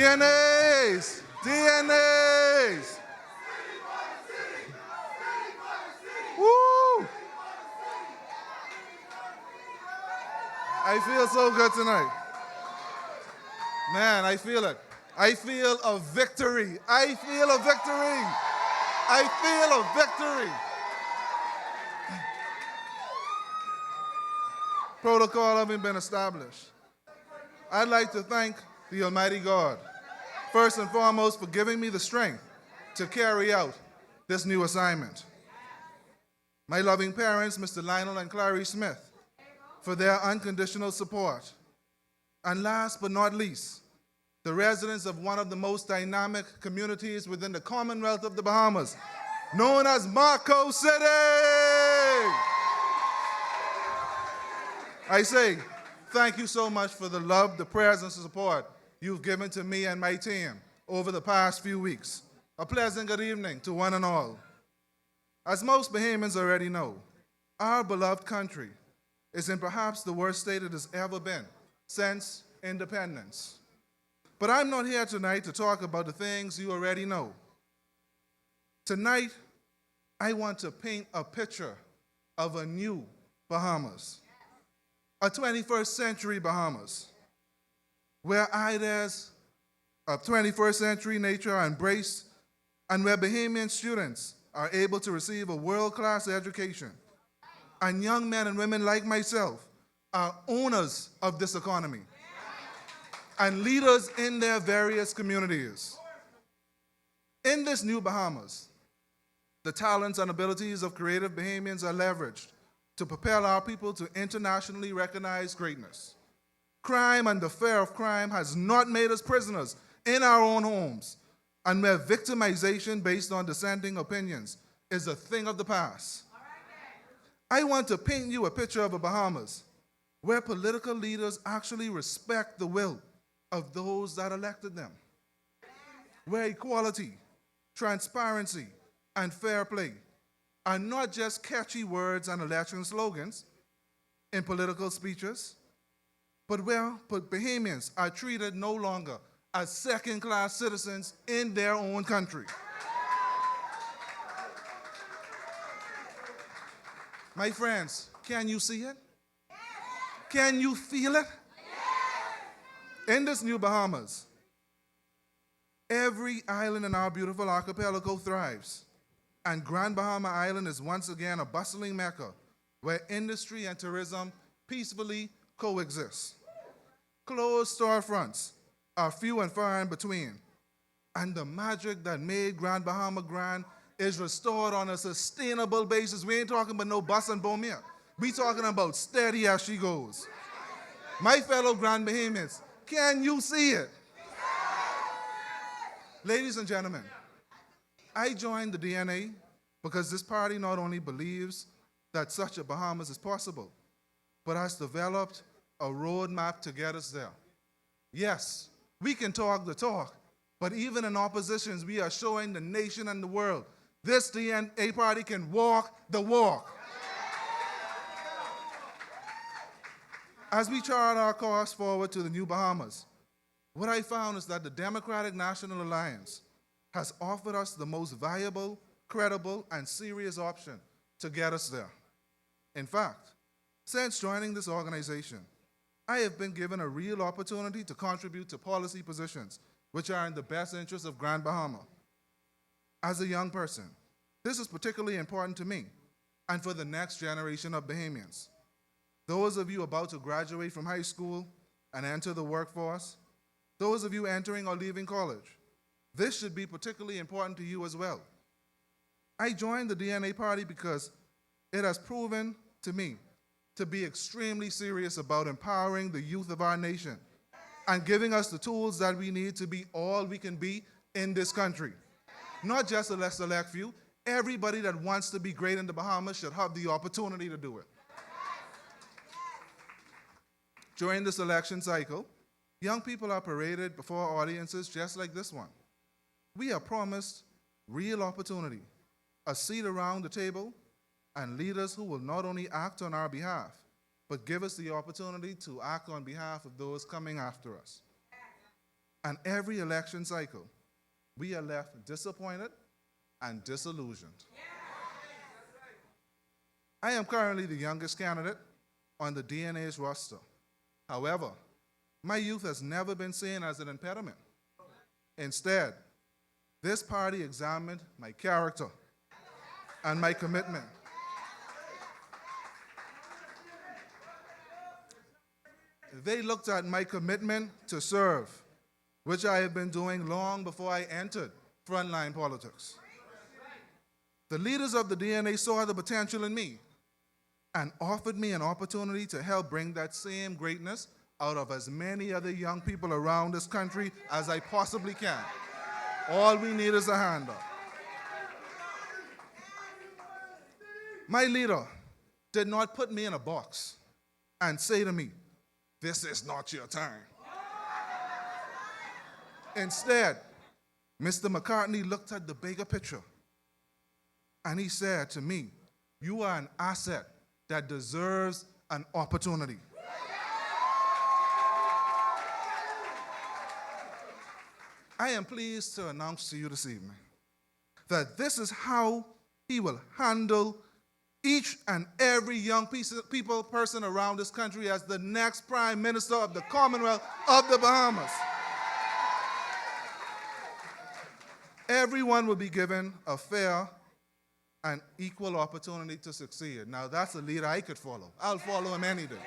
DNAs! DNAs! Woo! I feel so good tonight. Man, I feel it. I feel a victory. I feel a victory. I feel a victory. Protocol having been established. I'd like to thank the Almighty God, first and foremost, for giving me the strength to carry out this new assignment. My loving parents, Mr. Lionel and Clary Smith, for their unconditional support. And last but not least, the residents of one of the most dynamic communities within the Commonwealth of the Bahamas, known as Marco City. I say, thank you so much for the love, the prayers, and support you've given to me and my team over the past few weeks. A pleasant good evening to one and all. As most Bahamians already know, our beloved country is in perhaps the worst state it has ever been since independence. But I'm not here tonight to talk about the things you already know. Tonight, I want to paint a picture of a new Bahamas, a 21st century Bahamas, where ideas of 21st century nature are embraced and where Bahamian students are able to receive a world-class education. And young men and women like myself are owners of this economy and leaders in their various communities. In this new Bahamas, the talents and abilities of creative Bahamians are leveraged to propel our people to internationally recognized greatness. Crime and the fear of crime has not made us prisoners in our own homes, and where victimization based on dissenting opinions is a thing of the past. I want to paint you a picture of a Bahamas where political leaders actually respect the will of those that elected them, where equality, transparency, and fair play are not just catchy words and election slogans in political speeches, but where Bahamians are treated no longer as second-class citizens in their own country. My friends, can you see it? Can you feel it? In this new Bahamas, every island in our beautiful archipelago thrives, and Grand Bahama Island is once again a bustling mecca where industry and tourism peacefully coexist. Closed storefronts are few and far in between, and the magic that made Grand Bahama grand is restored on a sustainable basis. We ain't talking about no bus and boom here. We talking about steady as she goes. My fellow Grand Bahamians, can you see it? Ladies and gentlemen, I joined the DNA because this party not only believes that such a Bahamas is possible, but has developed a roadmap to get us there. Yes, we can talk the talk, but even in oppositions, we are showing the nation and the world this DNA party can walk the walk. As we chart our course forward to the new Bahamas, what I found is that the Democratic National Alliance has offered us the most viable, credible, and serious option to get us there. In fact, since joining this organization, I have been given a real opportunity to contribute to policy positions which are in the best interest of Grand Bahama. As a young person, this is particularly important to me and for the next generation of Bahamians. Those of you about to graduate from high school and enter the workforce, those of you entering or leaving college, this should be particularly important to you as well. I joined the DNA party because it has proven to me to be extremely serious about empowering the youth of our nation and giving us the tools that we need to be all we can be in this country. Not just a select few. Everybody that wants to be great in the Bahamas should have the opportunity to do it. During this election cycle, young people are paraded before audiences just like this one. We are promised real opportunity, a seat around the table, and leaders who will not only act on our behalf, but give us the opportunity to act on behalf of those coming after us. And every election cycle, we are left disappointed and disillusioned. I am currently the youngest candidate on the DNA's roster. However, my youth has never been seen as an impediment. Instead, this party examined my character and my commitment. They looked at my commitment to serve, which I have been doing long before I entered frontline politics. The leaders of the DNA saw the potential in me and offered me an opportunity to help bring that same greatness out of as many other young people around this country as I possibly can. All we need is a hand up. My leader did not put me in a box and say to me, "This is not your time." Instead, Mr. McCartney looked at the bigger picture and he said to me, "You are an asset that deserves an opportunity." I am pleased to announce to you this evening that this is how he will handle each and every young person around this country as the next Prime Minister of the Commonwealth of the Bahamas. Everyone will be given a fair and equal opportunity to succeed. Now, that's a leader I could follow. I'll follow him any day.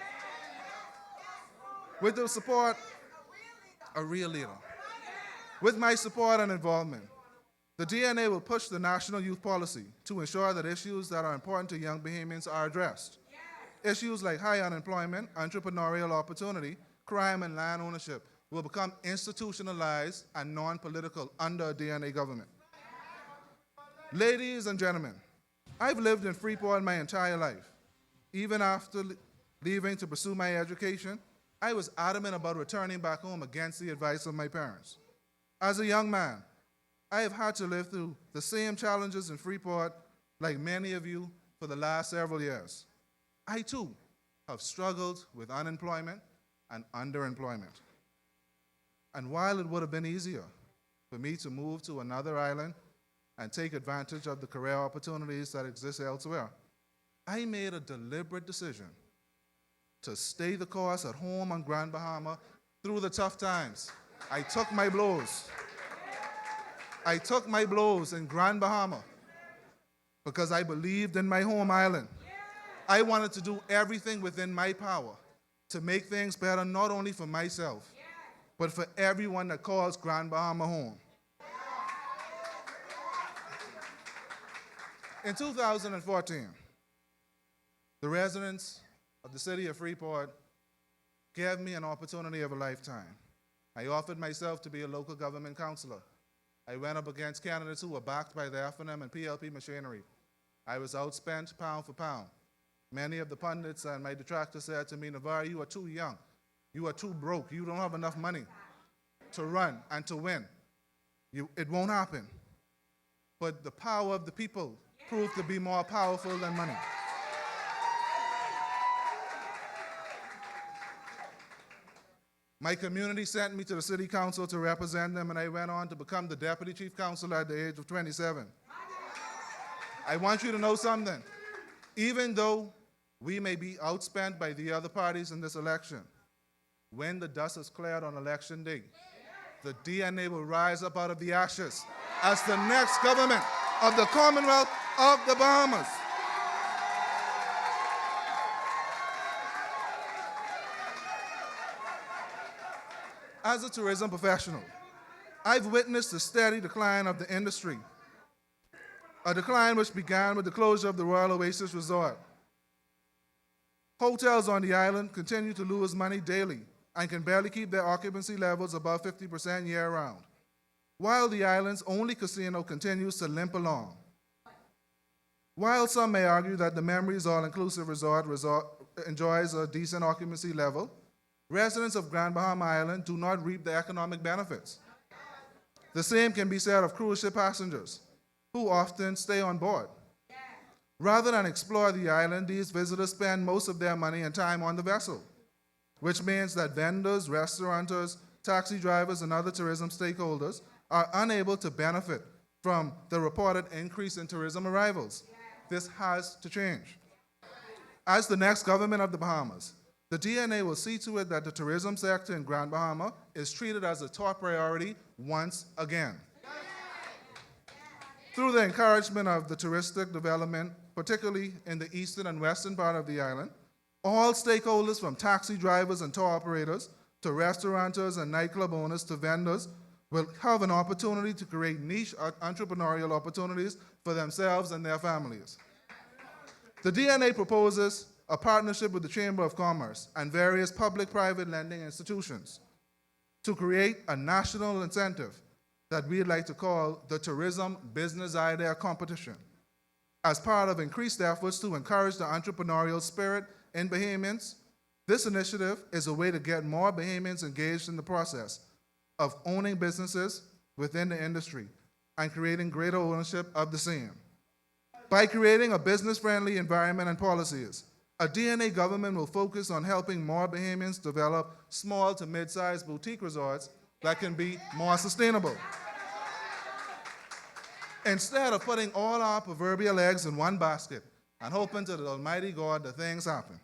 With the support, a real leader. With my support and involvement, the DNA will push the national youth policy to ensure that issues that are important to young Bahamians are addressed. Issues like high unemployment, entrepreneurial opportunity, crime, and land ownership will become institutionalized and non-political under a DNA government. Ladies and gentlemen, I've lived in Freeport my entire life. Even after leaving to pursue my education, I was adamant about returning back home against the advice of my parents. As a young man, I have had to live through the same challenges in Freeport like many of you for the last several years. I too have struggled with unemployment and underemployment. And while it would have been easier for me to move to another island and take advantage of the career opportunities that exist elsewhere, I made a deliberate decision to stay the course at home on Grand Bahama through the tough times. I took my blows. I took my blows in Grand Bahama because I believed in my home island. I wanted to do everything within my power to make things better, not only for myself, but for everyone that calls Grand Bahama home. In 2014, the residents of the city of Freeport gave me an opportunity of a lifetime. I offered myself to be a local government councilor. I went up against candidates who were backed by the F&M and PLP machinery. I was outspent pound for pound. Many of the pundits and my detractors said to me, "Nevar, you are too young. You are too broke. You don't have enough money to run and to win. It won't happen." But the power of the people proved to be more powerful than money. My community sent me to the city council to represent them, and I went on to become the deputy chief councilor at the age of 27. I want you to know something. Even though we may be outspent by the other parties in this election, when the dust is cleared on election day, the DNA will rise up out of the ashes as the next government of the Commonwealth of the Bahamas. As a tourism professional, I've witnessed a steady decline of the industry, a decline which began with the closure of the Royal Oasis Resort. Hotels on the island continue to lose money daily and can barely keep their occupancy levels above 50% year-round, while the island's only casino continues to limp along. While some may argue that the Memories All-Inclusive Resort enjoys a decent occupancy level, residents of Grand Bahama Island do not reap the economic benefits. The same can be said of cruise ship passengers, who often stay on board. Rather than explore the island, these visitors spend most of their money and time on the vessel, which means that vendors, restaurateurs, taxi drivers, and other tourism stakeholders are unable to benefit from the reported increase in tourism arrivals. This has to change. As the next government of the Bahamas, the DNA will see to it that the tourism sector in Grand Bahama is treated as a top priority once again. Through the encouragement of the touristic development, particularly in the eastern and western part of the island, all stakeholders from taxi drivers and tour operators to restaurateurs and nightclub owners to vendors will have an opportunity to create niche entrepreneurial opportunities for themselves and their families. The DNA proposes a partnership with the Chamber of Commerce and various public-private lending institutions to create a national incentive that we'd like to call the Tourism Business Idea Competition, as part of increased efforts to encourage the entrepreneurial spirit in Bahamians. This initiative is a way to get more Bahamians engaged in the process of owning businesses within the industry and creating greater ownership of the same. By creating a business-friendly environment and policies, a DNA government will focus on helping more Bahamians develop small to mid-sized boutique resorts that can be more sustainable. Instead of putting all our proverbial eggs in one basket and hoping to the Almighty God that things happen,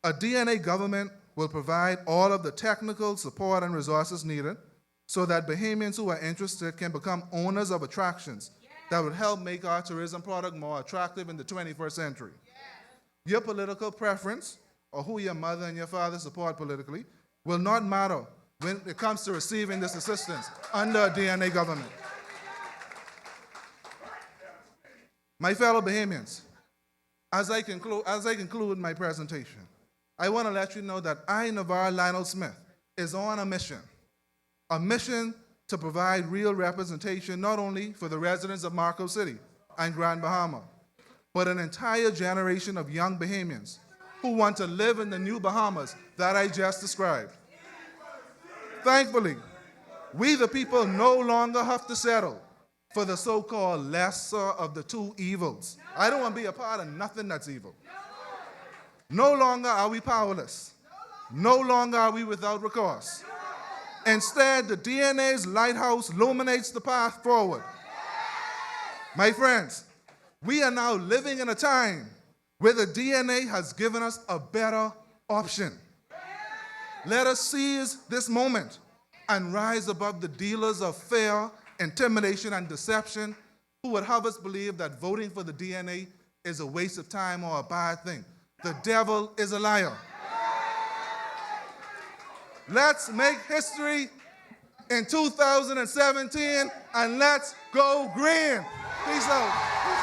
a DNA government will provide all of the technical support and resources needed so that Bahamians who are interested can become owners of attractions that would help make our tourism product more attractive in the 21st century. Your political preference, or who your mother and your father support politically, will not matter when it comes to receiving this assistance under a DNA government. My fellow Bahamians, as I conclude my presentation, I want to let you know that I, Nevar Lionel Smith, is on a mission to provide real representation not only for the residents of Marco City and Grand Bahama, but an entire generation of young Bahamians who want to live in the new Bahamas that I just described. Thankfully, we the people no longer have to settle for the so-called lesser of the two evils. I don't want to be a part of nothing that's evil. No longer are we powerless. No longer are we without recourse. Instead, the DNA's lighthouse illuminates the path forward. My friends, we are now living in a time where the DNA has given us a better option. Let us seize this moment and rise above the dealers of fear, intimidation, and deception who would have us believe that voting for the DNA is a waste of time or a bad thing. The devil is a liar. Let's make history in 2017 and let's go green. Peace out.